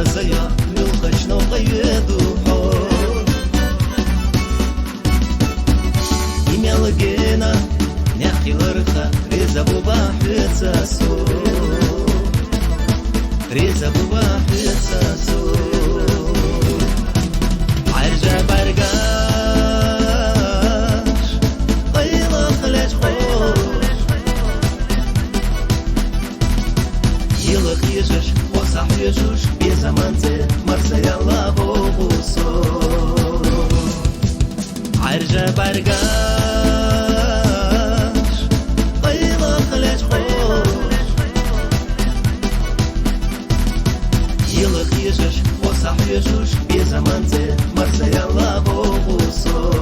زيا يلقش نوغيد وحور إميال جينا نحكي لرخا ريزا بوبا حيتساسو ريزا بوبا حيتساسو عرجة برقاش قيلة خلج خوش يلق يجش وصح يجوش بزمانتي مرسى يلا بوبوسو عرجة برقاش قيلة خلج خوش يلق يجش وصح يجوش بزمانتي مرسى يلا بوبوسو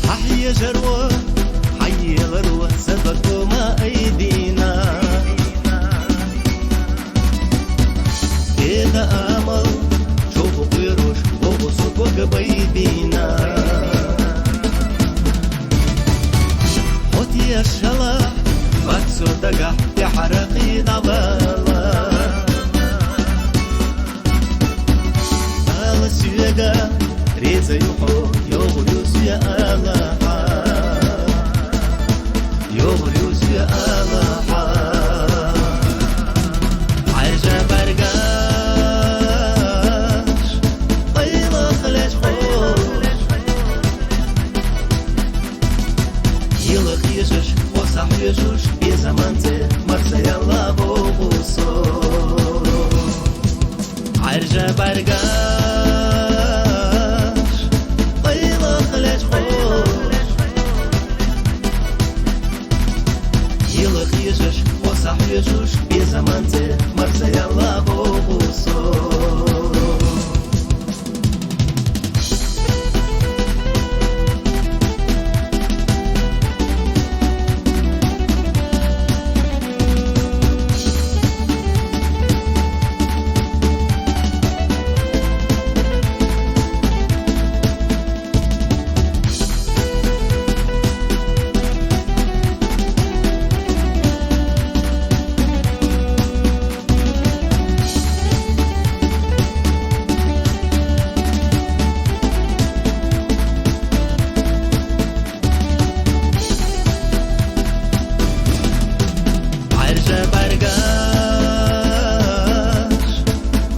حي جروة حي غروة سبقوا ما أيدينا كده أمل شوفوا قيروش وغصوك وقبيدينا حوتي الشلاح بكسو دقح تحرقي دبالا على سيقا ريزا يوحو يوغلوس يا ألاحا يوغلوس يا ألاحا عرجة برقاش قيلة خلج خوش يلق يجش وصح يجوش بزمانتي مرسى يلا بوبوسو عرجة برقاش قيلة خلج خوش يلق يجش وصح يجوش بزمانتي مرسى يلا بوبوسو عرجة برقاش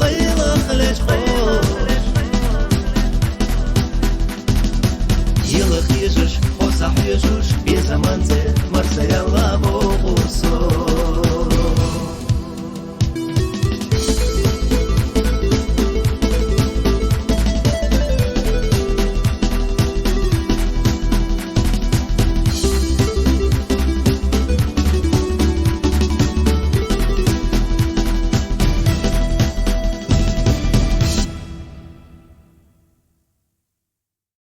قيلة خلج خوش يلق يجش وصح يجوش بزمانتي مرسى يلا